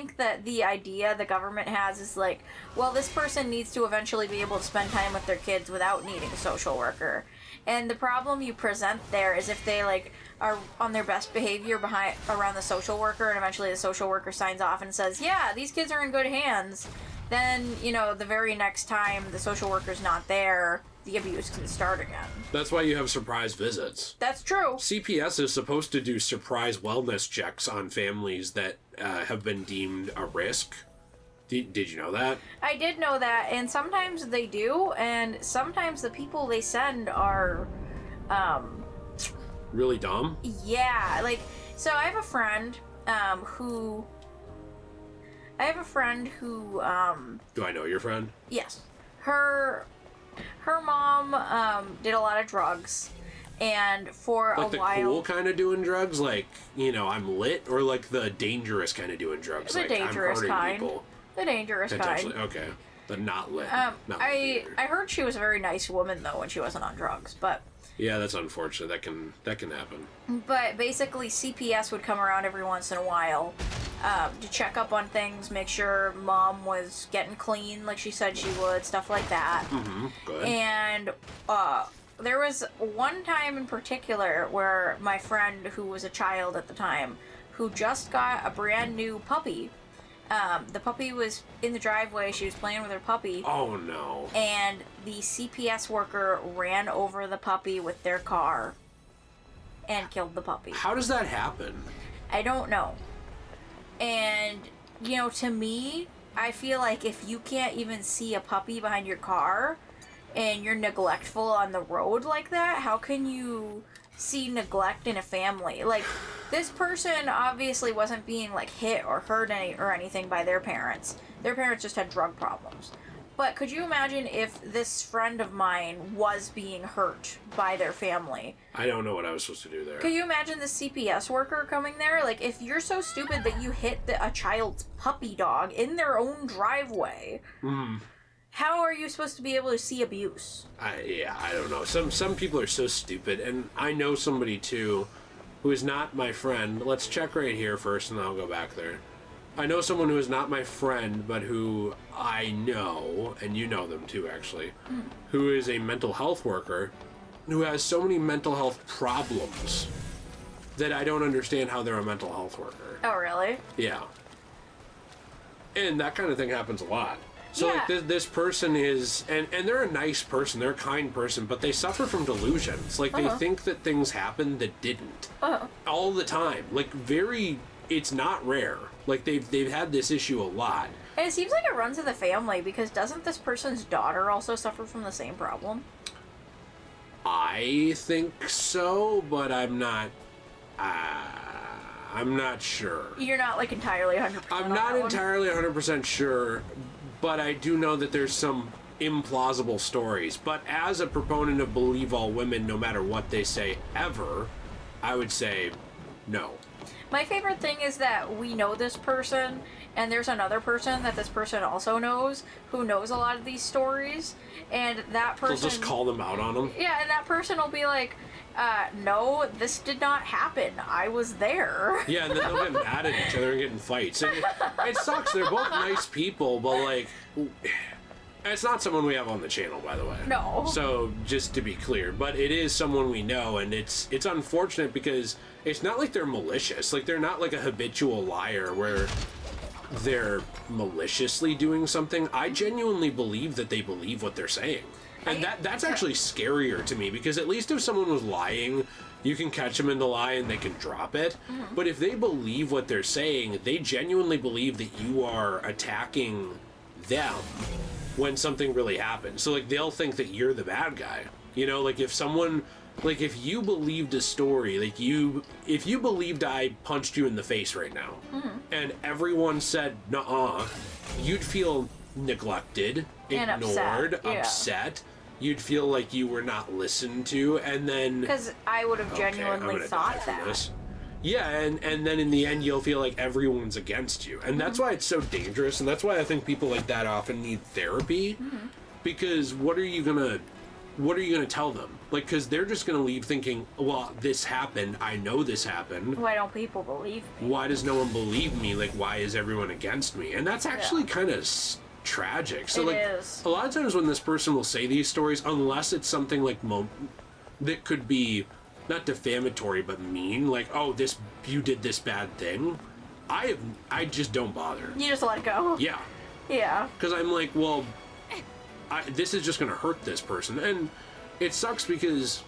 think that the idea the government has is like, well, this person needs to eventually be able to spend time with their kids without needing a social worker. And the problem you present there is if they like are on their best behavior around the social worker, and eventually the social worker signs off and says, yeah, these kids are in good hands, then, you know, the very next time the social worker's not there, the abuse can start again. That's why you have surprise visits. That's true. CPS is supposed to do surprise wellness checks on families that have been deemed a risk. Did you know that? I did know that, and sometimes they do, and sometimes the people they send are, really dumb? Yeah, like, so I have a friend, who... Do I know your friend? Yes. Her mom, did a lot of drugs, and for a while... Like the cool kind of doing drugs? Like, you know, I'm lit? Or like the dangerous kind of doing drugs? The like, dangerous I'm kind. People? The dangerous kind. Okay. The not lit. I heard she was a very nice woman, though, when she wasn't on drugs, but... Yeah, that's unfortunate. That can happen. But basically, CPS would come around every once in a while to check up on things, make sure mom was getting clean like she said she would, stuff like that. Mm-hmm. Good. And there was one time in particular where my friend, who was a child at the time, who just got a brand new puppy. The puppy was in the driveway. She was playing with her puppy. Oh, no. And the CPS worker ran over the puppy with their car and killed the puppy. How does that happen? I don't know. And, you know, to me, I feel like if you can't even see a puppy behind your car and you're neglectful on the road like that, how can you see neglect in a family? Like, this person obviously wasn't being, like, hit or hurt or anything by their parents. Their parents just had drug problems. But could you imagine if this friend of mine was being hurt by their family? I don't know what I was supposed to do there. Could you imagine the CPS worker coming there? Like, if you're so stupid that you hit a child's puppy dog in their own driveway... How are you supposed to be able to see abuse? I don't know. Some people are so stupid, and I know somebody, too, who is not my friend. Let's check right here first, and then I'll go back there. I know someone who is not my friend, but who I know, and you know them, too, actually, who is a mental health worker, who has so many mental health problems that I don't understand how they're a mental health worker. Oh, really? Yeah. And that kind of thing happens a lot. So, yeah. Like, this person is... And they're a nice person, they're a kind person, but they suffer from delusions. Like, they think that things happened that didn't. All the time. Like, it's not rare. Like, they've had this issue a lot. And it seems like it runs in the family, because doesn't this person's daughter also suffer from the same problem? I think so, but I'm not sure. You're not, like, entirely 100% I'm not entirely 100% sure, but I do know that there's some implausible stories. But as a proponent of believe all women, no matter what they say ever, I would say no. My favorite thing is that we know this person, and there's another person that this person also knows, who knows a lot of these stories, and that person... They'll just call them out on them? Yeah, and that person will be like, no, this did not happen. I was there. Yeah, and then they'll get mad at each other and get in fights. And it sucks. They're both nice people, but, like... It's not someone we have on the channel, by the way. No. So, just to be clear. But it is someone we know, and it's unfortunate because it's not like they're malicious. Like, they're not like a habitual liar where they're maliciously doing something. I genuinely believe that they believe what they're saying. And that's actually scarier to me, because at least if someone was lying, you can catch them in the lie and they can drop it. Mm-hmm. But if they believe what they're saying, they genuinely believe that you are attacking them when something really happens. So, like, they'll think that you're the bad guy. You know, like, if someone... Like, if you believed a story, like, if you believed I punched you in the face right now, and everyone said, nuh-uh, you'd feel neglected, and ignored, upset. You'd feel like you were not listened to, and then... Because I would have genuinely thought that. Yeah, and then in the end, you'll feel like everyone's against you. And that's why it's so dangerous, and that's why I think people like that often need therapy. Because what are you gonna what are you going to tell them? Like, because they're just going to leave thinking, well, this happened. I know this happened. Why don't people believe me? Why does no one believe me? Like, why is everyone against me? And that's actually kind of tragic. So, it is. A lot of times when this person will say these stories, unless it's something like that could be not defamatory but mean, like, oh, you did this bad thing, I just don't bother. You just let it go. Yeah. Yeah. Because I'm like, well, this is just going to hurt this person. And it sucks because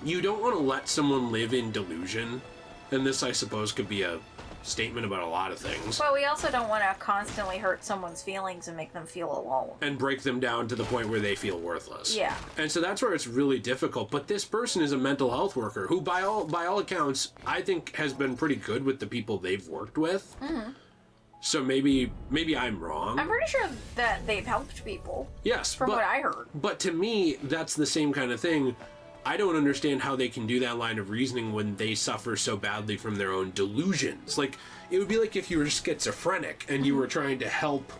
you don't want to let someone live in delusion. And this, I suppose, could be a statement about a lot of things. But we also don't want to constantly hurt someone's feelings and make them feel alone. And break them down to the point where they feel worthless. Yeah. And so that's where it's really difficult. But this person is a mental health worker who, by all accounts, I think has been pretty good with the people they've worked with. Mm-hmm. So maybe I'm wrong. I'm pretty sure that they've helped people. Yes. From what I heard. But to me, that's the same kind of thing. I don't understand how they can do that line of reasoning when they suffer so badly from their own delusions. Like, it would be like if you were schizophrenic and you were trying to help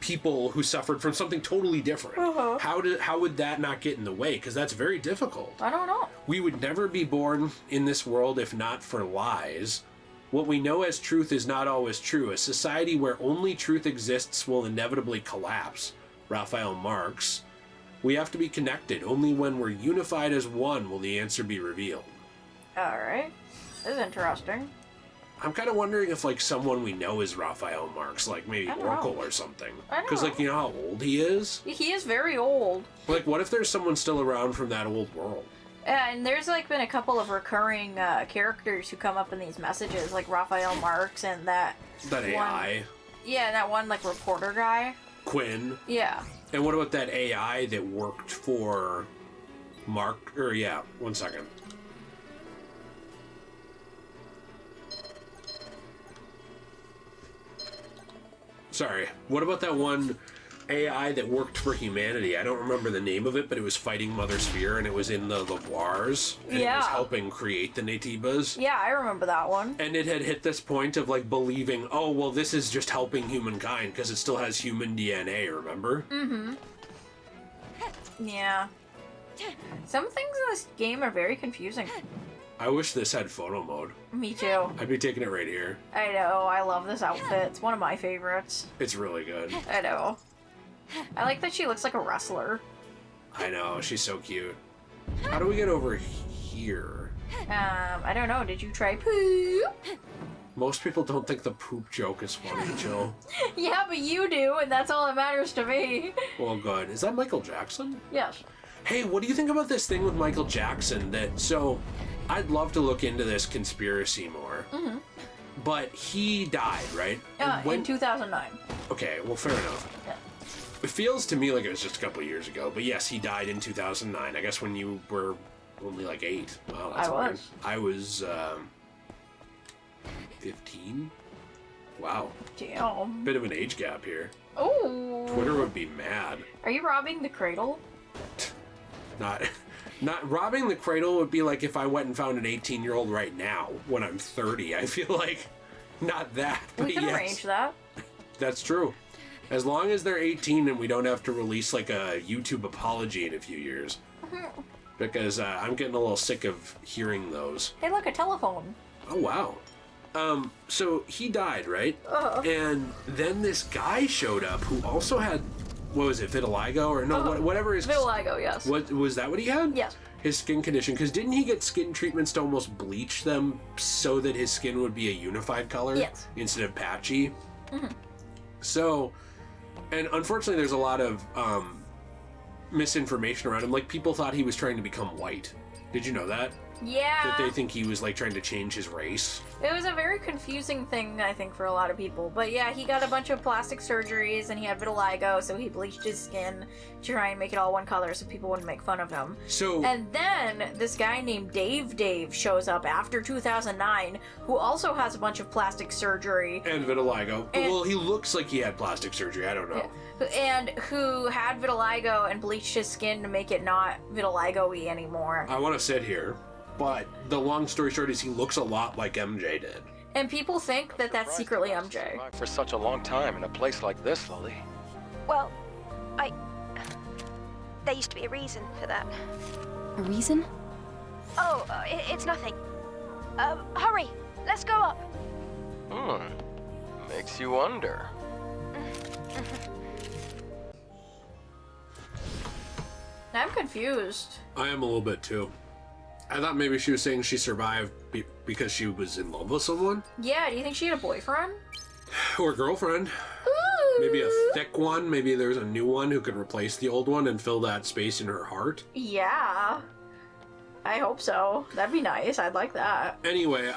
people who suffered from something totally different. Uh-huh. How would that not get in the way? Because that's very difficult. I don't know. We would never be born in this world if not for lies. What we know as truth is not always true. A society where only truth exists will inevitably collapse. Raphael Marx. We have to be connected. Only when we're unified as one will the answer be revealed. Alright. This is interesting. I'm kind of wondering if, like, someone we know is Raphael Marx, like maybe Oracle or something. Because, like, you know how old he is? He is very old. Like, what if there's someone still around from that old world? And there's, like, been a couple of recurring characters who come up in these messages, like Raphael Marx and that AI. Yeah, that one, like, reporter guy. Quinn. Yeah. And what about that AI that worked for Mark? Or, yeah, one second. Sorry. What about that one AI that worked for humanity? I don't remember the name of it, but it was fighting Mother Sphere, and it was in the Wars, and it was helping create the Natibas. Yeah, I remember that one. And it had hit this point of, like, believing, oh, well, this is just helping humankind, because it still has human DNA, remember? Mm-hmm. Yeah. Some things in this game are very confusing. I wish this had photo mode. Me too. I'd be taking it right here. I know. I love this outfit. It's one of my favorites. It's really good. I know. I like that she looks like a wrestler. I know. She's so cute. How do we get over here? I don't know. Did you try poop? Most people don't think the poop joke is funny, Jill. Yeah, but you do, and that's all that matters to me. Well, good. Is that Michael Jackson? Yes. Hey, what do you think about this thing with Michael Jackson? So, I'd love to look into this conspiracy more. Mm-hmm. But he died, right? In 2009. Okay, well, fair enough. Yeah. It feels to me like it was just a couple years ago. But yes, he died in 2009. I guess when you were only like 8. Wow, that's weird. I was 15. Wow. Damn. Bit of an age gap here. Oh. Twitter would be mad. Are you robbing the cradle? Not robbing the cradle would be like if I went and found an 18-year-old right now when I'm 30. I feel like not that. But we can arrange that. That's true. As long as they're 18 and we don't have to release like a YouTube apology in a few years. Mm-hmm. Because I'm getting a little sick of hearing those. Hey, look, a telephone. Oh, wow. So he died, right? And then this guy showed up who also had, what was it, vitiligo or no, whatever his... Vitiligo, yes. What was that what he had? Yes. His skin condition, because didn't he get skin treatments to almost bleach them so that his skin would be a unified color? Yes. Instead of patchy? Mm-hmm. So, and unfortunately there's a lot of misinformation around him. Like, people thought he was trying to become white. Did you know that? Yeah. That they think he was, like, trying to change his race. It was a very confusing thing, I think, for a lot of people. But yeah, he got a bunch of plastic surgeries, and he had vitiligo, so he bleached his skin to try and make it all one color so people wouldn't make fun of him. And then this guy named Dave shows up after 2009, who also has a bunch of plastic surgery. And vitiligo. Well, he looks like he had plastic surgery, I don't know. And who had vitiligo and bleached his skin to make it not vitiligo-y anymore. I want to sit here. But the long story short is he looks a lot like MJ did. And people think that that's secretly MJ. For such a long time in a place like this, Lily. Well, There used to be a reason for that. A reason? Oh, it's nothing. Hurry, let's go up. Makes you wonder. I'm confused. I am a little bit too. I thought maybe she was saying she survived because she was in love with someone. Yeah, do you think she had a boyfriend? Or girlfriend. Ooh. Maybe a thick one. Maybe there's a new one who could replace the old one and fill that space in her heart. Yeah. I hope so. That'd be nice. I'd like that. Anyway,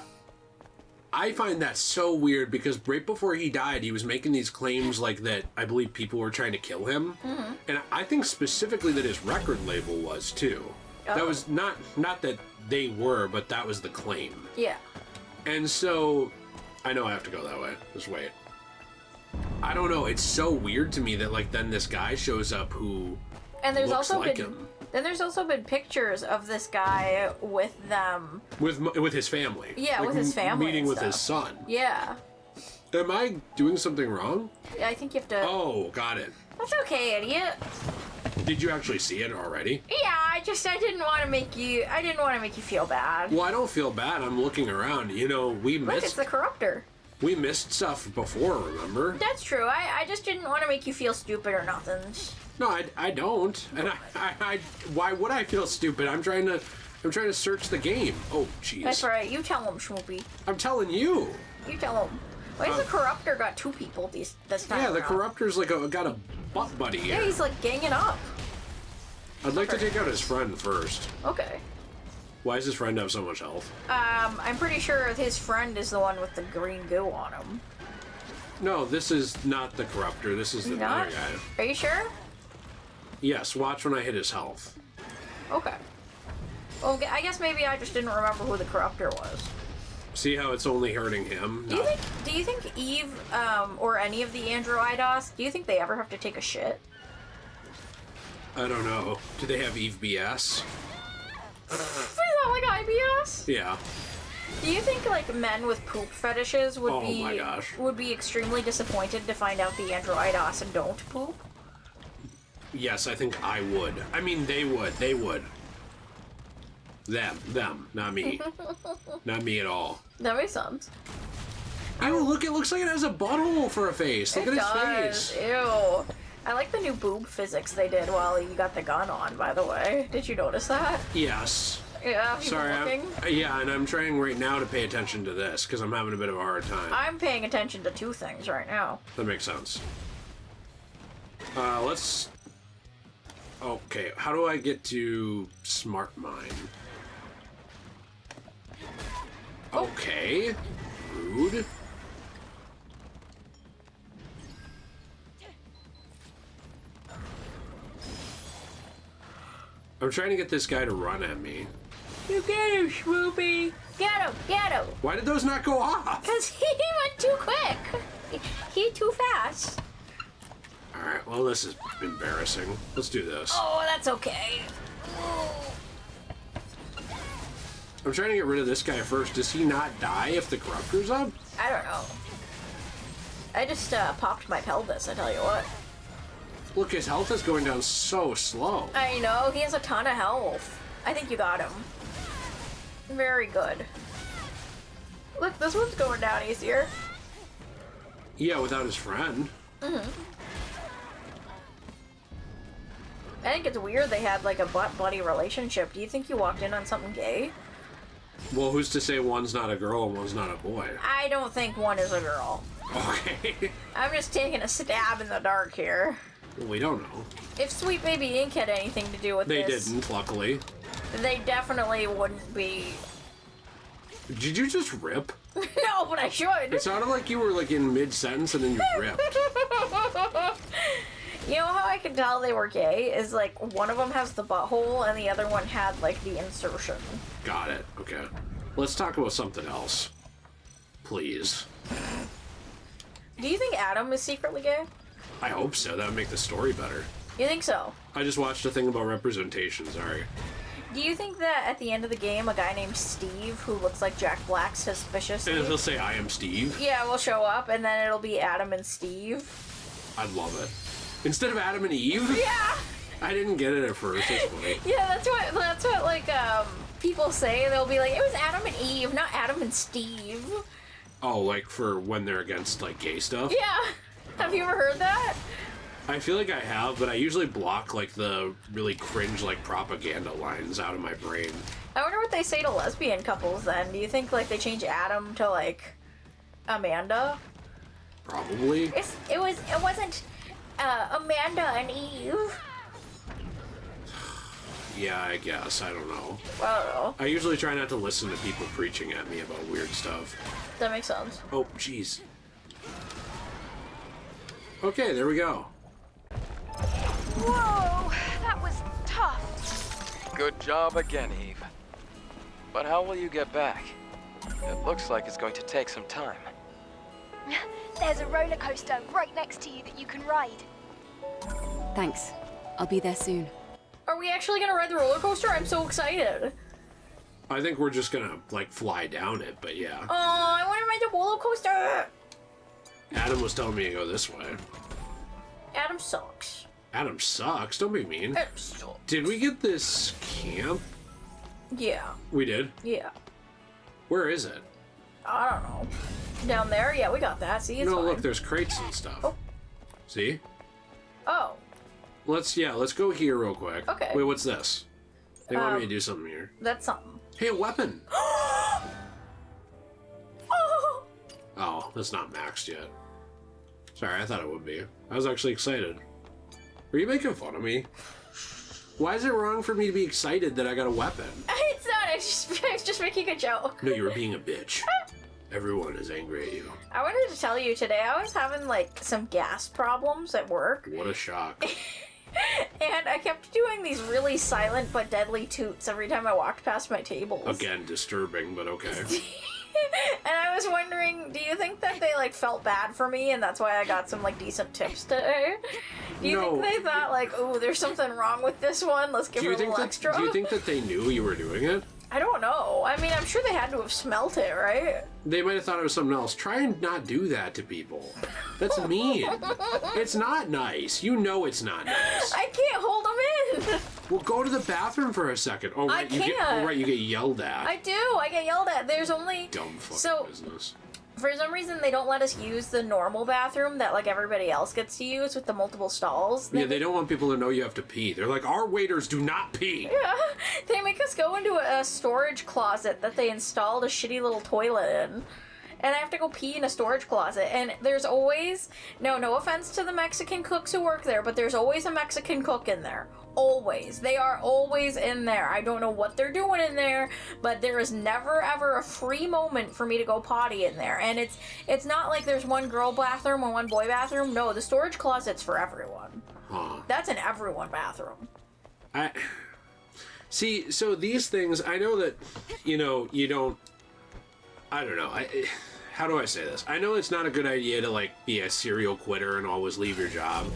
I find that so weird because right before he died, he was making these claims like that I believe people were trying to kill him. Mm-hmm. And I think specifically that his record label was too. Oh. That was not that they were, but that was the claim. Yeah. And so, I know I have to go that way. Just wait. I don't know. It's so weird to me that like then this guy shows up who and there's looks also like been, him. Then there's also been pictures of this guy with them. With his family. Yeah, like, with his family. Meeting with stuff. his son. Yeah. Am I doing something wrong? Yeah, I think you have to. Oh, got it. That's okay, idiot. Did you actually see it already? Yeah, I didn't want to make you feel bad. Well, I don't feel bad. I'm looking around. You know, Look, it's the corruptor. We missed stuff before, remember? That's true. I just didn't want to make you feel stupid or nothing. No, I don't. And I why would I feel stupid? I'm trying to search the game. Oh, jeez. That's right. You tell him, Schmoopy. I'm telling you. You tell him. Why does the corruptor got two people this time? Yeah, the around? corruptor's like got a butt buddy here. Yeah, he's like ganging up. I'd like to take out his friend first. Okay. Why does his friend have so much health? I'm pretty sure his friend is the one with the green goo on him. No, this is not the corruptor. This is the other guy. Are you sure? Yes, watch when I hit his health. Okay. Well, I guess maybe I just didn't remember who the corruptor was. See how it's only hurting him? Do you think Eve, or any of the Androidos, do you think they ever have to take a shit? I don't know. Do they have Eve BS? Is that like IBS? Yeah. Do you think like men with poop fetishes would my gosh. would be extremely disappointed to find out the Androidos don't poop? Yes, I think I would. I mean, they would. They would. Them, not me. Not me at all. That makes sense. Oh, look! It looks like it has a butthole for a face. Look at his face. Ew. I like the new boob physics they did while you got the gun on, by the way. Did you notice that? Yes. Yeah, sorry. And I'm trying right now to pay attention to this because I'm having a bit of a hard time. I'm paying attention to two things right now. That makes sense. Let's... Okay, how do I get to Smart Mind? Okay. Rude. I'm trying to get this guy to run at me. You get him, Swoopy. Get him. Why did those not go off? Because he went too quick. He too fast. Alright, well, this is embarrassing. Let's do this. Oh, that's okay. I'm trying to get rid of this guy first. Does he not die if the corruptor's up? I don't know. I just popped my pelvis, I tell you what. Look, his health is going down so slow. I know, he has a ton of health. I think you got him. Very good. Look, this one's going down easier. Yeah, without his friend. Mm-hmm. I think it's weird they had like a butt-buddy relationship. Do you think you walked in on something gay? Well, who's to say one's not a girl and one's not a boy? I don't think one is a girl. Okay. I'm just taking a stab in the dark here. Well, we don't know. If Sweet Baby Ink had anything to do with this... They didn't, luckily. They definitely wouldn't be... Did you just rip? No, but I should. It sounded like you were like in mid-sentence and then you ripped. You know how I could tell they were gay? Is like one of them has the butthole and the other one had like the insertion. Got it. Okay. Let's talk about something else. Please. Do you think Adam is secretly gay? I hope so. That would make the story better. You think so? I just watched a thing about representation, sorry. Do you think that at the end of the game, a guy named Steve, who looks like Jack Black suspiciously... And he'll say, I am Steve? Yeah, will show up, and then it'll be Adam and Steve. I'd love it. Instead of Adam and Eve? Yeah! I didn't get it at first. It's funny. Yeah, that's what like people say. They'll be like, it was Adam and Eve, not Adam and Steve. Oh, like for when they're against like gay stuff? Yeah. Have you ever heard that? I feel like I have, but I usually block like the really cringe like propaganda lines out of my brain. I wonder what they say to lesbian couples then. Do you think like they change Adam to like Amanda? Probably. It wasn't Amanda and Eve. Yeah, I guess. I don't know. I don't know. I usually try not to listen to people preaching at me about weird stuff. That makes sense. Oh, jeez. Okay, there we go. Whoa, that was tough. Good job again, Eve. But how will you get back? It looks like it's going to take some time. There's a roller coaster right next to you that you can ride. Thanks. I'll be there soon. Are we actually gonna ride the roller coaster? I'm so excited. I think we're just gonna, like, fly down it, but yeah. Oh, I want to ride the roller coaster. Adam was telling me to go this way. Adam sucks. Adam sucks. Don't be mean. Adam sucks. Did we get this camp? Yeah. We did? Yeah. Where is it? I don't know. Down there? Yeah, we got that. See, it's no, fine. look, there's crates and stuff. Oh. See? Oh. Let's go here real quick. Okay. Wait, what's this? They want me to do something here. That's something. Hey, a weapon! Oh. Oh, that's not maxed yet. Sorry, I thought it would be. I was actually excited. Were you making fun of me? Why is it wrong for me to be excited that I got a weapon? It's not. I was just making a joke. No, you were being a bitch. Everyone is angry at you. I wanted to tell you today I was having like some gas problems at work. What a shock. And I kept doing these really silent but deadly toots every time I walked past my tables. Again, disturbing, but okay. And I was wondering, do you think that they like felt bad for me and that's why I got some like decent tips today? Do you think they thought like, oh, there's something wrong with this one, let's give her a little extra? Do you think that they knew you were doing it? I don't know. I mean, I'm sure they had to have smelt it, right? They might have thought it was something else. Try and not do that to people. That's mean. It's not nice. You know it's not nice. I can't hold them in. Well, go to the bathroom for a second. Oh, right, I can't. You get yelled at. I do. I get yelled at. There's only... Dumb fucking business. For some reason, they don't let us use the normal bathroom that, like, everybody else gets to use with the multiple stalls. Yeah, they don't want people to know you have to pee. They're like, our waiters do not pee. Yeah, they make us go into a storage closet that they installed a shitty little toilet in. And I have to go pee in a storage closet. And there's always... No offense to the Mexican cooks who work there, but there's always a Mexican cook in there. Always. They are always in there. I don't know what they're doing in there, but there is never ever a free moment for me to go potty in there. And it's not like there's one girl bathroom or one boy bathroom. No, the storage closet's for everyone. Huh. That's an everyone bathroom. See, so these things, I know that, you don't... I don't know. How do I say this? I know it's not a good idea to, like, be a serial quitter and always leave your job.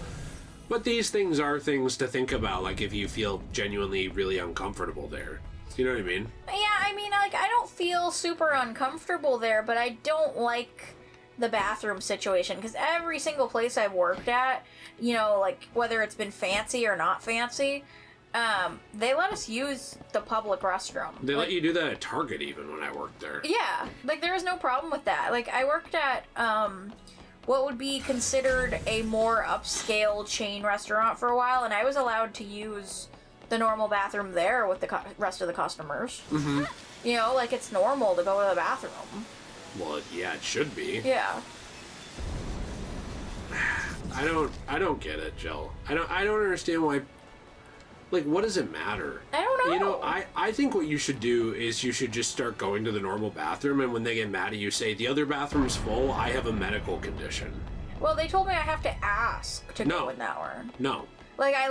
But these things are things to think about, like, if you feel genuinely really uncomfortable there. You know what I mean? Yeah, I mean, like, I don't feel super uncomfortable there, but I don't like the bathroom situation, because every single place I've worked at, like, whether it's been fancy or not fancy, they let us use the public restroom. They let you do that at Target even when I worked there. Yeah, like, there was no problem with that. Like, I worked at, what would be considered a more upscale chain restaurant for a while, and I was allowed to use the normal bathroom there with the rest of the customers. Mm-hmm. Like, it's normal to go to the bathroom. Well, yeah, it should be. Yeah. I don't get it, Jill. I don't understand why. Like, what does it matter? I don't know. I think what you should do is you should just start going to the normal bathroom, and when they get mad at you, say, the other bathroom's full, I have a medical condition. Well, they told me I have to ask to go in that one. No. Like, I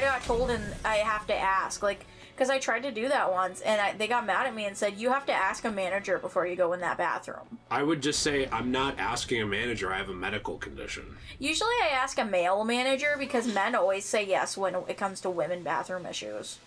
got told and I have to ask, like, because I tried to do that once, and they got mad at me and said, you have to ask a manager before you go in that bathroom. I would just say, I'm not asking a manager, I have a medical condition. Usually I ask a male manager, because men always say yes when it comes to women bathroom issues.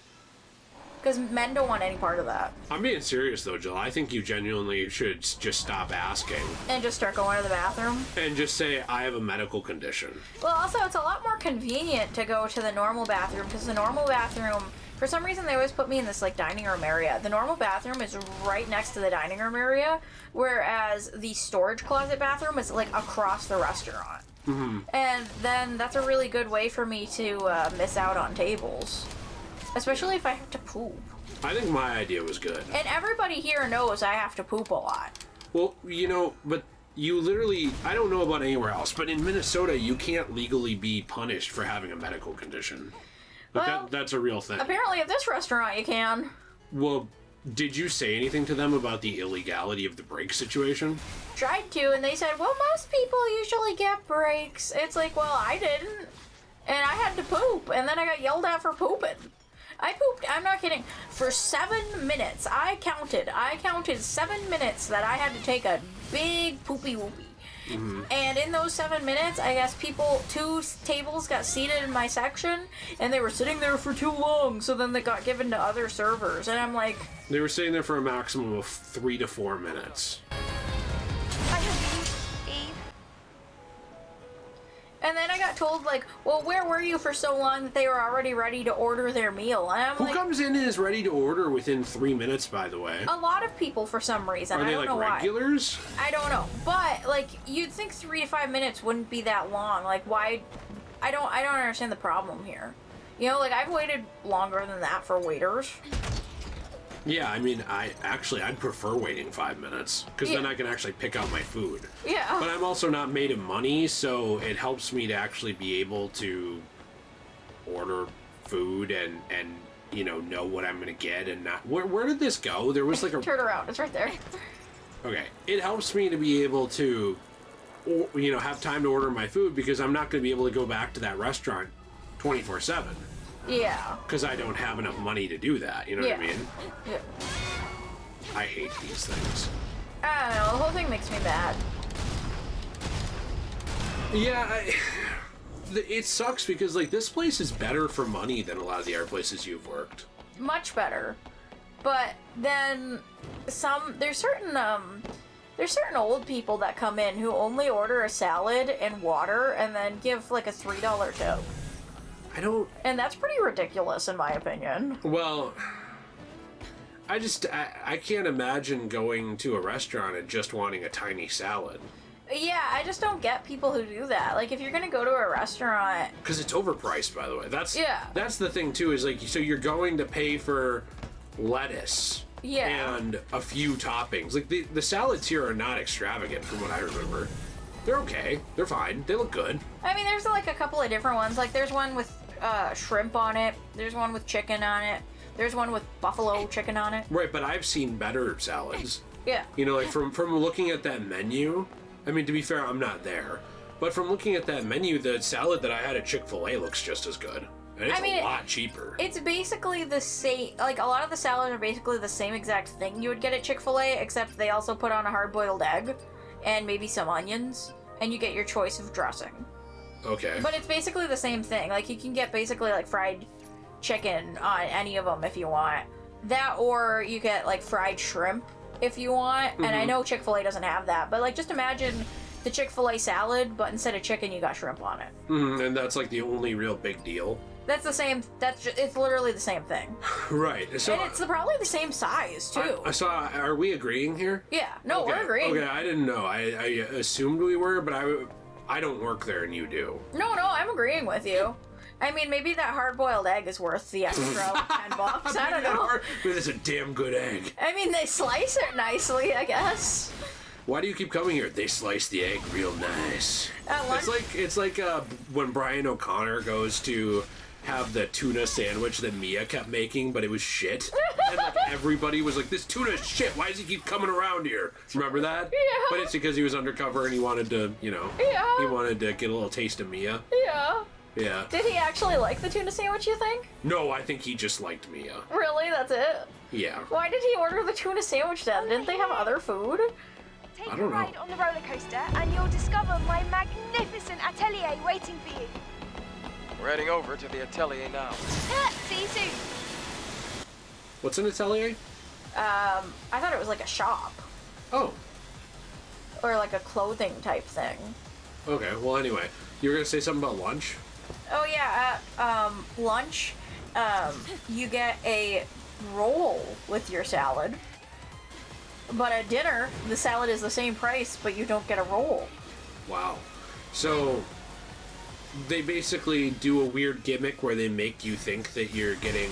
Because men don't want any part of that. I'm being serious, though, Jill. I think you genuinely should just stop asking. And just start going to the bathroom? And just say, I have a medical condition. Well, also, it's a lot more convenient to go to the normal bathroom, because the normal bathroom, for some reason, they always put me in this, like, dining room area. The normal bathroom is right next to the dining room area, whereas the storage closet bathroom is, like, across the restaurant. Mm-hmm. And then that's a really good way for me to miss out on tables. Especially if I have to poop. I think my idea was good. And everybody here knows I have to poop a lot. Well, you know, but you literally, I don't know about anywhere else, but in Minnesota, you can't legally be punished for having a medical condition. Like well, that's a real thing. Apparently at this restaurant you can. Well, did you say anything to them about the illegality of the break situation? Tried to, and they said, well, most people usually get breaks. It's like, well, I didn't. And I had to poop, and then I got yelled at for pooping. I pooped, I'm not kidding, for 7 minutes. I counted 7 minutes that I had to take a big poopy whoopy. Mm-hmm. And in those 7 minutes, I guess two tables got seated in my section, and they were sitting there for too long, so then they got given to other servers. And I'm like... They were sitting there for a maximum of 3 to 4 minutes. And then I got told, like, well, where were you for so long that they were already ready to order their meal? And I'm Who like, comes in and is ready to order within 3 minutes, by the way? A lot of people, for some reason. Are they, I don't know regulars? Why. I don't know. But, like, you'd think 3 to 5 minutes wouldn't be that long. Like, why? I don't understand the problem here. You know, like, I've waited longer than that for waiters. Yeah, I mean, I'd prefer waiting 5 minutes, because then I can actually pick out my food. Yeah. But I'm also not made of money, so it helps me to actually be able to order food and you know what I'm gonna get and not... Where did this go? There was like a... Turn around, it's right there. Okay. It helps me to be able to, you know, have time to order my food, because I'm not gonna be able to go back to that restaurant 24/7. Yeah. Because I don't have enough money to do that, you know what I mean? Yeah. I hate these things. I don't know, the whole thing makes me mad. Yeah, it sucks because, like, this place is better for money than a lot of the other places you've worked. Much better. But then there's certain old people that come in who only order a salad and water and then give, like, a $3 tip. And that's pretty ridiculous, in my opinion. Well, I can't imagine going to a restaurant and just wanting a tiny salad. Yeah, I just don't get people who do that. Like, if you're gonna go to a restaurant... Because it's overpriced, by the way. Yeah. That's the thing, too, is, like, so you're going to pay for lettuce and a few toppings. Like, the salads here are not extravagant, from what I remember. They're okay. They're fine. They look good. I mean, there's, like, a couple of different ones. Like, there's one with shrimp on it. There's one with chicken on it. There's one with buffalo chicken on it. Right, but I've seen better salads. Yeah. You know, like, from looking at that menu... I mean, to be fair, I'm not there. But from looking at that menu, the salad that I had at Chick-fil-A looks just as good. And it's a lot cheaper. It's basically the same... Like, a lot of the salads are basically the same exact thing you would get at Chick-fil-A, except they also put on a hard-boiled egg and maybe some onions, and you get your choice of dressing. Okay. But it's basically the same thing. Like, you can get basically, like, fried chicken on any of them if you want. That, or you get, like, fried shrimp if you want. Mm-hmm. And I know Chick-fil-A doesn't have that, but, like, just imagine the Chick-fil-A salad, but instead of chicken, you got shrimp on it. Mm-hmm. And that's, like, the only real big deal. That's the same... it's literally the same thing. Right. So, and it's probably the same size, too. Are we agreeing here? Yeah. No, okay. We're agreeing. Okay, I didn't know. I assumed we were, but I don't work there and you do. No, I'm agreeing with you. I mean, maybe that hard-boiled egg is worth the extra $10. I don't know. But it's a damn good egg. I mean, they slice it nicely, I guess. Why do you keep coming here? They slice the egg real nice. It's like when Brian O'Connor goes to have the tuna sandwich that Mia kept making, but it was shit. And like everybody was like, this tuna is shit. Why does he keep coming around here? Remember that? Yeah. But it's because he was undercover and he wanted to, you know, he wanted to get a little taste of Mia. Yeah. Yeah. Did he actually like the tuna sandwich, you think? No, I think he just liked Mia. Really? That's it? Yeah. Why did he order the tuna sandwich then? Didn't they have other food? Take a ride on the roller coaster and you'll discover my magnificent atelier waiting for you. We're heading over to the atelier now. See you soon. What's an atelier? I thought it was like a shop. Oh. Or like a clothing type thing. Okay, well anyway, you were gonna say something about lunch? Oh yeah, at lunch, you get a roll with your salad. But at dinner, the salad is the same price, but you don't get a roll. Wow. So, they basically do a weird gimmick where they make you think that you're getting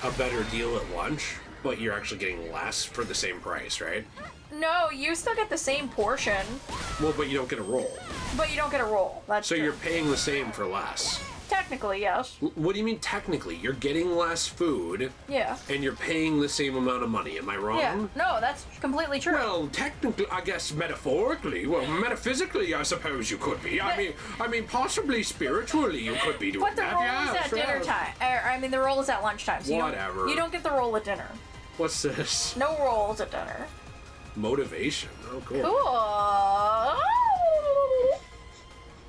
a better deal at lunch, but you're actually getting less for the same price, right? No, you still get the same portion. Well, but you don't get a roll. But you don't get a roll. That's so true. You're paying the same for less. Technically, yes. What do you mean technically? You're getting less food. Yeah. And you're paying the same amount of money. Am I wrong? Yeah. No, that's completely true. Well, technically, I guess metaphorically, well, metaphysically, I suppose you could be. But, I mean, possibly spiritually, you could be doing but the that. roll is at dinner time. The roll is at lunchtime. So Whatever. You don't get the roll at dinner. What's this? No rolls at dinner. Motivation. Oh, cool. Cool.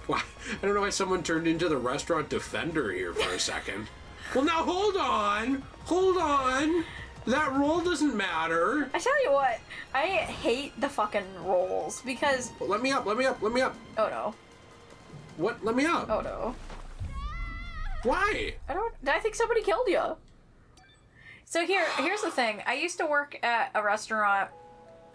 Wow. I don't know why someone turned into the restaurant defender here for a second. Well, now hold on. Hold on. That roll doesn't matter. I tell you what, I hate the fucking rolls because. Well, let me up. Let me up. Let me up. Oh no. What? Let me up. Oh no. Why? I think somebody killed you. So here's the thing. I used to work at a restaurant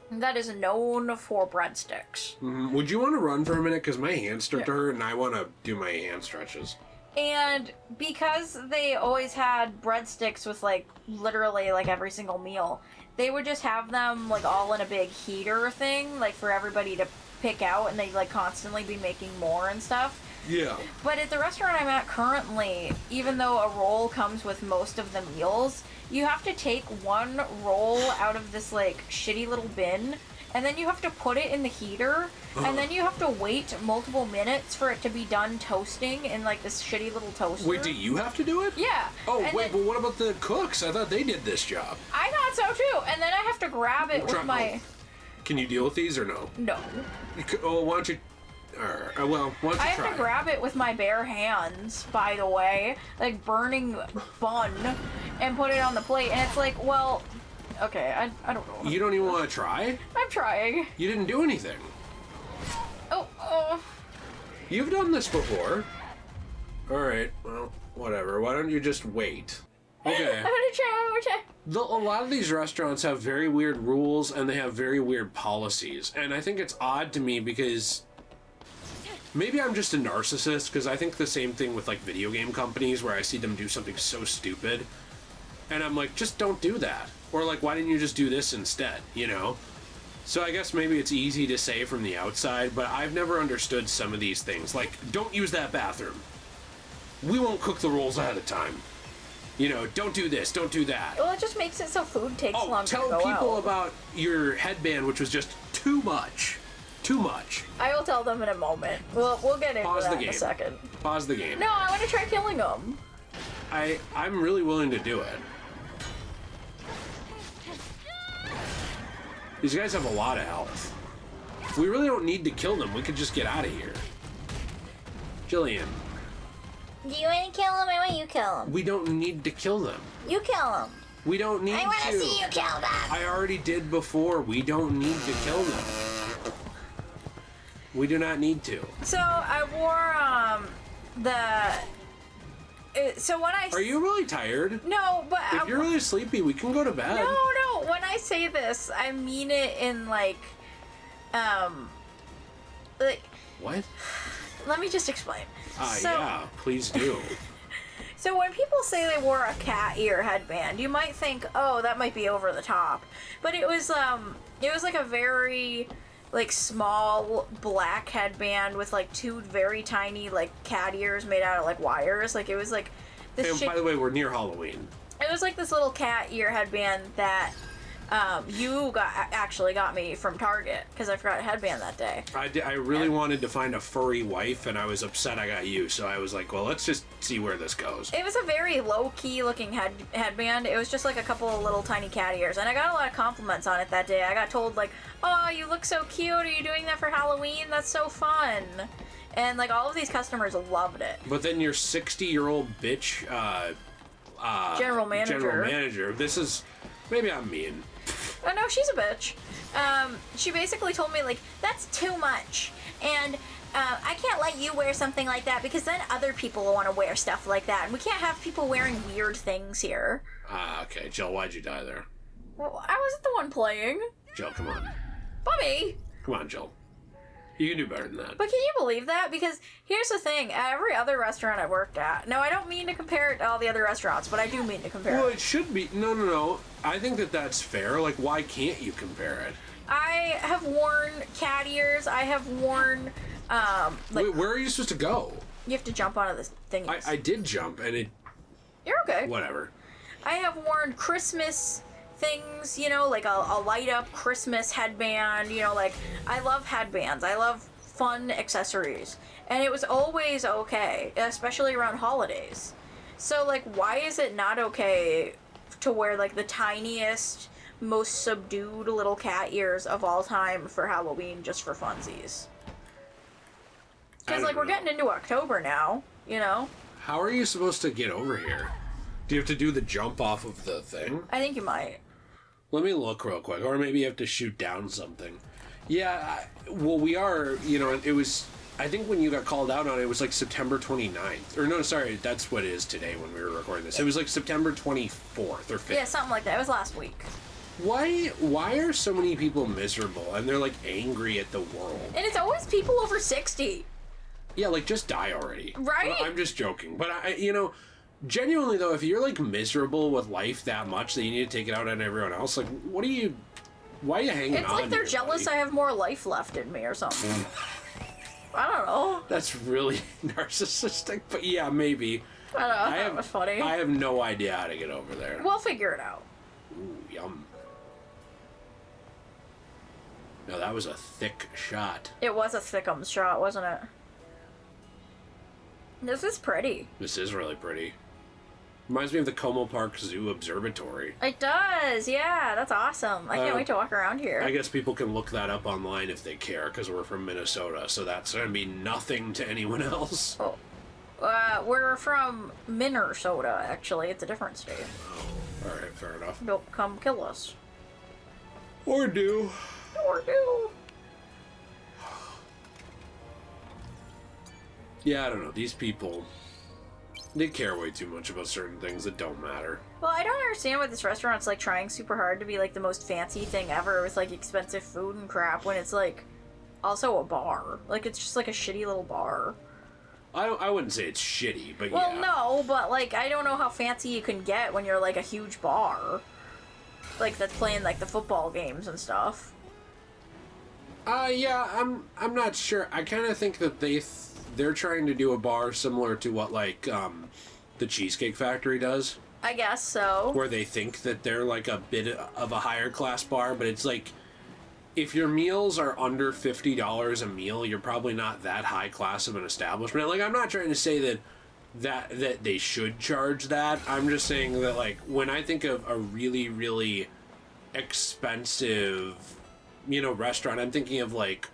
that is known for breadsticks. Mm-hmm. Would you want to run for a minute? Because my hands start to hurt and I want to do my hand stretches. And because they always had breadsticks with, like, literally, like, every single meal, they would just have them, like, all in a big heater thing, like, for everybody to pick out, and they'd, like, constantly be making more and stuff. Yeah. But at the restaurant I'm at currently, even though a roll comes with most of the meals, you have to take one roll out of this, like, shitty little bin, and then you have to put it in the heater, and then you have to wait multiple minutes for it to be done toasting in, like, this shitty little toaster. Wait, do you have to do it? Yeah. Oh, wait, but what about the cooks? I thought they did this job. I thought so, too. And then I have to grab it with my... Can you deal with these or no? No. Oh, why don't you... well, why don't you I have to grab it with my bare hands, by the way, like burning bun, and put it on the plate, and it's like, well, okay, I don't know. You don't even want to try? I'm trying. You didn't do anything. Oh. You've done this before. Alright, well, whatever. Why don't you just wait? Okay. I'm gonna try. A lot of these restaurants have very weird rules, and they have very weird policies, and I think it's odd to me because... Maybe I'm just a narcissist, because I think the same thing with, like, video game companies, where I see them do something so stupid, and I'm like, just don't do that. Or, like, why didn't you just do this instead, you know? So I guess maybe it's easy to say from the outside, but I've never understood some of these things. Like, don't use that bathroom. We won't cook the rolls ahead of time. You know, don't do this, don't do that. Well, it just makes it so food takes longer to go tell people out. about your headband, which was just too much. Too much. I will tell them in a moment. We'll get into that in a second. Pause the game. No, I want to try killing them. I'm really willing to do it. These guys have a lot of health. We really don't need to kill them. We could just get out of here. Jillian. Do you want to kill them? I want you kill them. We don't need to kill them. You kill them. We don't need to. I want to see you kill them. I already did before. We don't need to kill them. We do not need to. So I wore so when I... Are you really tired? No, but... If you're really sleepy, we can go to bed. No. When I say this, I mean it in, like... What? Let me just explain. Yeah, please do. So when people say they wore a cat ear headband, you might think, oh, that might be over the top. But it was like a very... like small black headband with like two very tiny like cat ears made out of like wires. Like it was like this. And by the way, we're near Halloween. It was like this little cat ear headband that you actually got me from Target because I forgot a headband that day. I really wanted to find a furry wife, and I was upset I got you. So I was like, well, let's just see where this goes. It was a very low-key looking headband. It was just like a couple of little tiny cat ears, and I got a lot of compliments on it that day. I got told like, oh, you look so cute. Are you doing that for Halloween? That's so fun. And like all of these customers loved it. But then your 60-year-old bitch general manager. This is, maybe I'm mean. Oh no, she's a bitch. She basically told me, like, that's too much, and I can't let you wear something like that because then other people will want to wear stuff like that, and we can't have people wearing weird things here. Okay. Jill, why'd you die there? Well, I wasn't the one playing. Jill, come on. Bummy! Come on, Jill. You can do better than that. But can you believe that? Because here's the thing, at every other restaurant I worked at, no, I don't mean to compare it to all the other restaurants, but I do mean to compare Well, it. it should be. No. I think that's fair. Like, why can't you compare it? I have worn cat ears, I have worn, Wait, where are you supposed to go? You have to jump onto this thing. I did jump, and it... You're okay. Whatever. I have worn Christmas things, you know, like a light up Christmas headband, you know, like, I love headbands, I love fun accessories, and it was always okay, especially around holidays. So, like, why is it not okay to wear, like, the tiniest, most subdued little cat ears of all time for Halloween just for funsies? Because, like, we're getting into October now, you know? How are you supposed to get over here? Do you have to do the jump off of the thing? I think you might. Let me look real quick. Or maybe you have to shoot down something. Yeah, well, we are, you know, it was... I think when you got called out on it, it was like September 29th. Or no, sorry, that's what it is today when we were recording this. It was like September 24th or 5th. Yeah, something like that. It was last week. Why are so many people miserable and they're like angry at the world? And it's always people over 60. Yeah, like just die already. Right? I'm just joking. But you know, genuinely though, if you're like miserable with life that much that you need to take it out on everyone else, like why are you hanging on? It's like they're jealous I have more life left in me or something. I don't know. That's really narcissistic, but yeah, maybe. I don't know. That was funny. I have no idea how to get over there. We'll figure it out. Ooh, yum. No, that was a thick shot. It was a thickums shot, wasn't it? This is pretty. This is really pretty. Reminds me of the Como Park Zoo Observatory. It does, yeah. That's awesome. I can't wait to walk around here. I guess people can look that up online if they care, because we're from Minnesota, so that's going to be nothing to anyone else. Oh. We're from Minnesota, actually. It's a different state. Oh, alright, fair enough. Don't come kill us. Or do. Or do. Yeah, I don't know. These people, they care way too much about certain things that don't matter. Well, I don't understand why this restaurant's like trying super hard to be like the most fancy thing ever with like expensive food and crap when it's like also a bar. Like it's just like a shitty little bar. I wouldn't say it's shitty, but well, yeah. Well, no, but like I don't know how fancy you can get when you're like a huge bar. Like that's playing like the football games and stuff. Yeah, I'm not sure. I kind of think that they're trying to do a bar similar to what like the Cheesecake Factory does. I guess so. Where they think that they're like a bit of a higher class bar, but it's like if your meals are under $50 a meal, you're probably not that high class of an establishment. Like I'm not trying to say that they should charge that. I'm just saying that like when I think of a really, really expensive, you know, restaurant, I'm thinking of like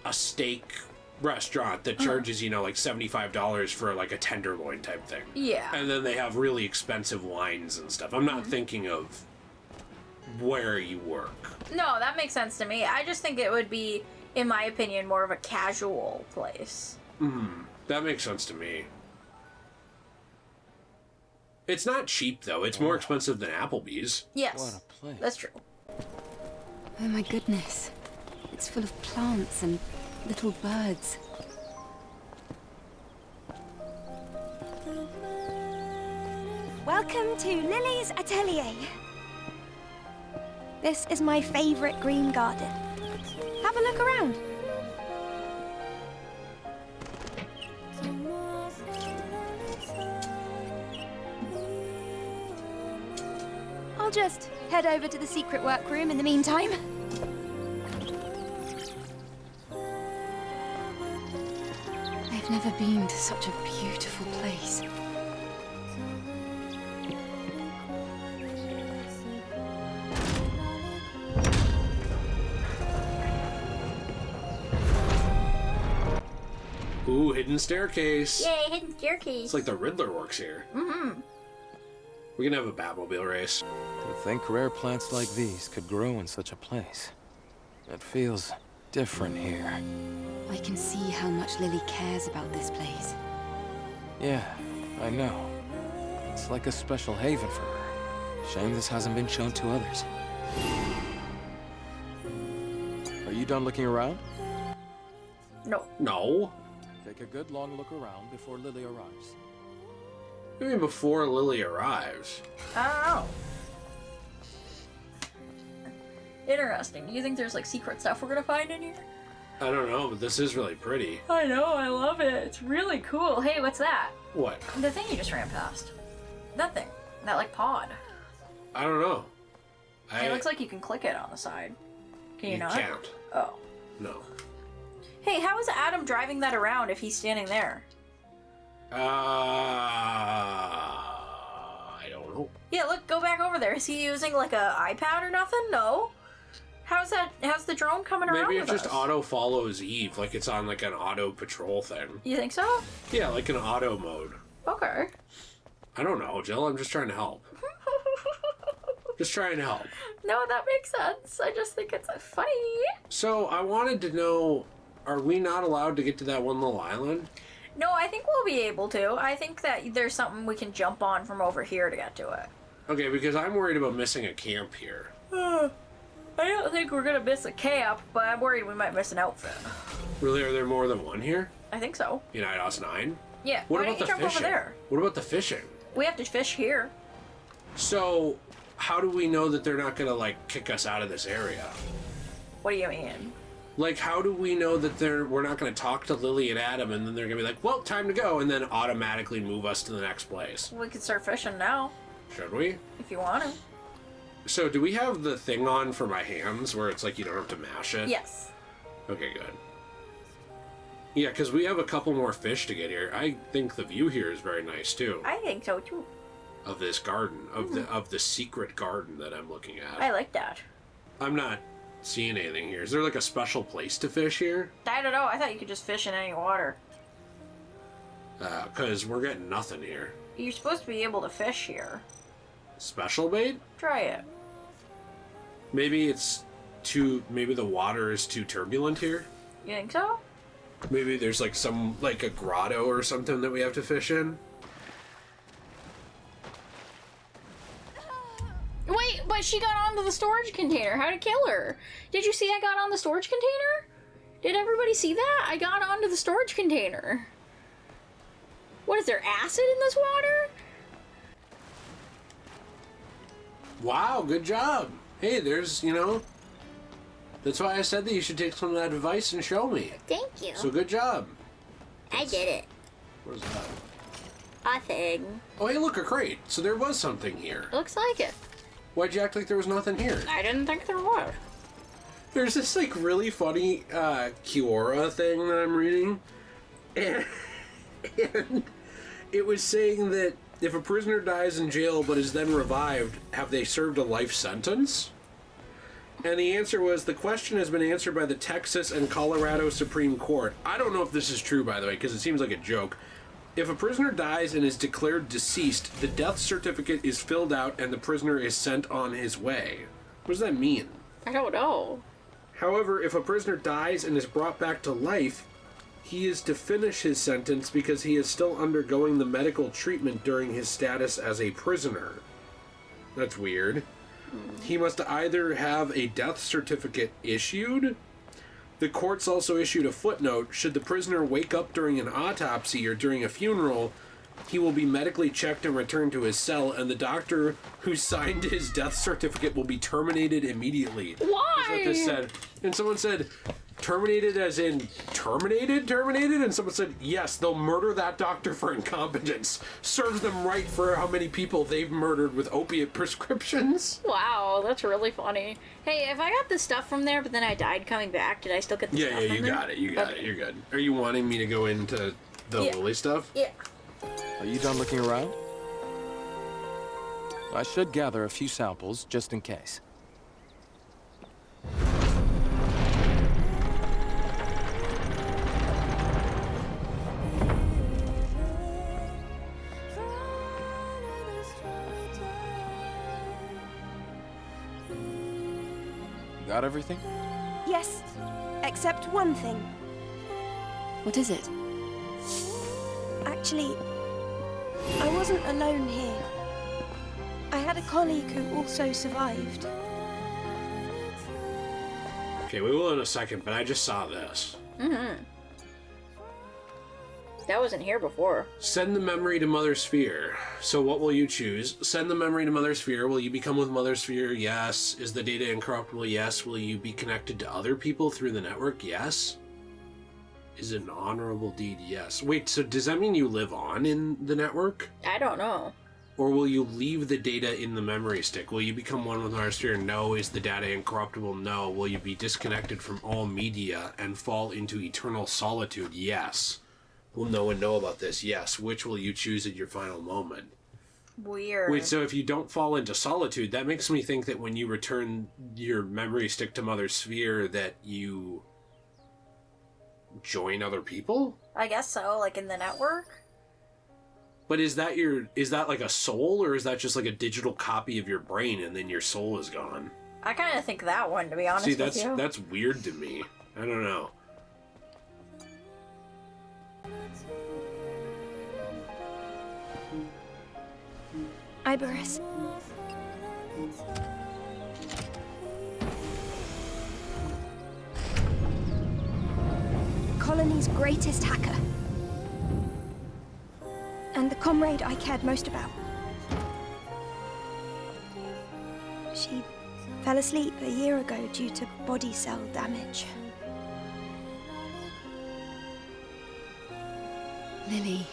a steak restaurant that charges, you know, like $75 for like a tenderloin type thing. Yeah. And then they have really expensive wines and stuff. I'm not thinking of where you work. No, that makes sense to me. I just think it would be, in my opinion, more of a casual place. That makes sense to me. It's not cheap though. It's more expensive than Applebee's. Yes. What a place. That's true. Oh my goodness. It's full of plants and little birds. Welcome to Lily's Atelier. This is my favorite green garden. Have a look around. I'll just head over to the secret workroom in the meantime. I've never been to such a beautiful place. Ooh, hidden staircase. Yay, hidden staircase. It's like the Riddler works here. We're gonna have a Batmobile race. To think rare plants like these could grow in such a place. It feels different here. I can see how much Lily cares about this place. Yeah, I know. It's like a special haven for her. Shame this hasn't been shown to others. Are you done looking around? No. No. Take a good long look around before Lily arrives. What do you mean before Lily arrives? I don't know. Interesting. Do you think there's like secret stuff we're gonna find in here? I don't know, but this is really pretty. I know, I love it. It's really cool. Hey, what's that? What? The thing you just ran past. That thing. That like pod. I don't know. It looks like you can click it on the side. Can you not? You can't. Oh. No. Hey, how is Adam driving that around if he's standing there? I don't know. Yeah, look, go back over there. Is he using like a iPad or nothing? No. How's the drone coming around? Maybe it with just us? auto follows Eve, like it's on like an auto patrol thing. You think so? Yeah, like an auto mode. Okay. I don't know, Jill. I'm just trying to help. Just trying to help. No, that makes sense. I just think it's funny. So I wanted to know, are we not allowed to get to that one little island? No, I think we'll be able to. I think that there's something we can jump on from over here to get to it. Okay, because I'm worried about missing a camp here. I don't think we're gonna miss a camp, but I'm worried we might miss an outfit. Really, are there more than one here? I think so. In IDOS 9? Yeah. What Why about don't you the jump fishing? over there? What about the fishing? We have to fish here. So, how do we know that they're not gonna, like, kick us out of this area? What do you mean? Like, how do we know that we're not gonna talk to Lily and Adam and then they're gonna be like, well, time to go, and then automatically move us to the next place? We could start fishing now, Should we? if you want to. So, do we have the thing on for my hands where it's like you don't have to mash it? Yes. Okay, good. Yeah, because we have a couple more fish to get here. I think the view here is very nice, too. I think so, too. Of this garden, of the secret garden that I'm looking at. I like that. I'm not seeing anything here. Is there like a special place to fish here? I don't know. I thought you could just fish in any water. Because we're getting nothing here. You're supposed to be able to fish here. Special bait? Try it. Maybe maybe the water is too turbulent here? You think so? Maybe there's like a grotto or something that we have to fish in? Wait, but she got onto the storage container. How'd it kill her? Did you see I got on the storage container? Did everybody see that? I got onto the storage container. What, is there acid in this water? Wow, good job. Hey, there's, that's why I said that you should take some of that advice and show me. Thank you. So good job. I did it. What is that? A thing. Oh, hey, look, a crate. So there was something here. Looks like it. Why'd you act like there was nothing here? I didn't think there was. There's this, like, really funny Kiora thing that I'm reading. And it was saying that if a prisoner dies in jail but is then revived, have they served a life sentence? And the answer was, the question has been answered by the Texas and Colorado Supreme Court. I don't know if this is true, by the way, because it seems like a joke. If a prisoner dies and is declared deceased, the death certificate is filled out and the prisoner is sent on his way. What does that mean? I don't know. However, if a prisoner dies and is brought back to life, he is to finish his sentence because he is still undergoing the medical treatment during his status as a prisoner. That's weird. He must either have a death certificate issued. The courts also issued a footnote. Should the prisoner wake up during an autopsy or during a funeral, he will be medically checked and returned to his cell, and the doctor who signed his death certificate will be terminated immediately. Why? That's what this said. And someone said, terminated as in terminated? And someone said, yes, they'll murder that doctor for incompetence. Serves them right for how many people they've murdered with opiate prescriptions. Wow, that's really funny. Hey, if I got this stuff from there, but then I died coming back, did I still get the stuff from there? You got it. You're good. Are you wanting me to go into the Lily stuff? Yeah. Are you done looking around? I should gather a few samples, just in case. got everything? Yes, except one thing. What is it? Actually, I wasn't alone here. I had a colleague who also survived. Okay, we will in a second, but I just saw this. Mm-hmm. That wasn't here before. Send the memory to Mother Sphere. So what will you choose? Send the memory to Mother Sphere. Will you become with Mother Sphere? Yes. Is the data incorruptible? Yes. Will you be connected to other people through the network? Yes. Is it an honorable deed? Yes. Wait, so does that mean you live on in the network? I don't know. Or will you leave the data in the memory stick? Will you become one with Mother Sphere? No. Is the data incorruptible? No. Will you be disconnected from all media and fall into eternal solitude? Yes. Will no one know about this? Yes. Which will you choose at your final moment? Weird. Wait, so if you don't fall into solitude, that makes me think that when you return your memory stick to Mother Sphere that you join other people? I guess so, like in the network. But is that like a soul, or is that just like a digital copy of your brain and then your soul is gone? I kind of think that one, to be honest with you. That's weird to me. I don't know. Iberis. Colony's greatest hacker. And the comrade I cared most about. She fell asleep a year ago due to body cell damage. Lily.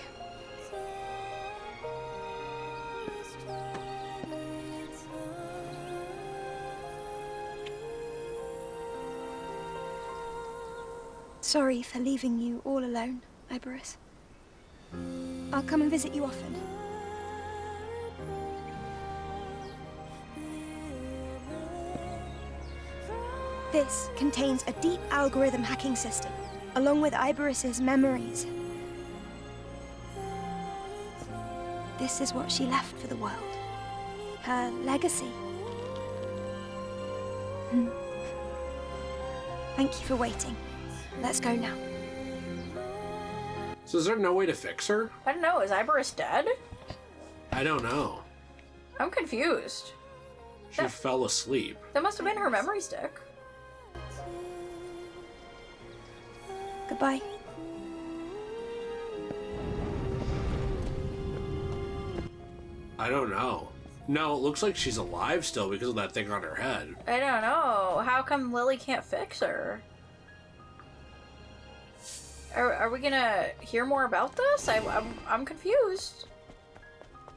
Sorry for leaving you all alone, Iberis. I'll come and visit you often. This contains a deep algorithm hacking system, along with Iberis's memories. This is what she left for the world. Her legacy. Thank you for waiting. Let's go now. So is there no way to fix her? I don't know. Is Iberis dead? I don't know. I'm confused. She fell asleep. That must have been her memory stick. Goodbye. I don't know. No, it looks like she's alive still because of that thing on her head. I don't know. How come Lily can't fix her? Are we gonna hear more about this? I'm confused.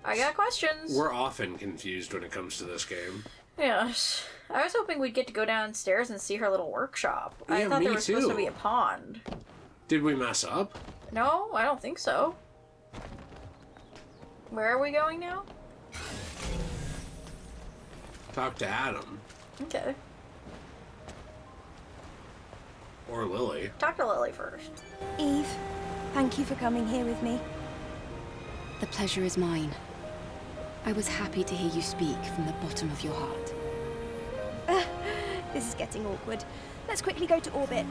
I got questions. We're often confused when it comes to this game. Yes. I was hoping we'd get to go downstairs and see her little workshop. Yeah, I thought there was supposed to too. be a pond. Did we mess up? No, I don't think so. Where are we going now? Talk to Adam. Okay. Or Lily. Talk to Lily first. Eve, thank you for coming here with me. The pleasure is mine. I was happy to hear you speak from the bottom of your heart. This is getting awkward. Let's quickly go to orbit.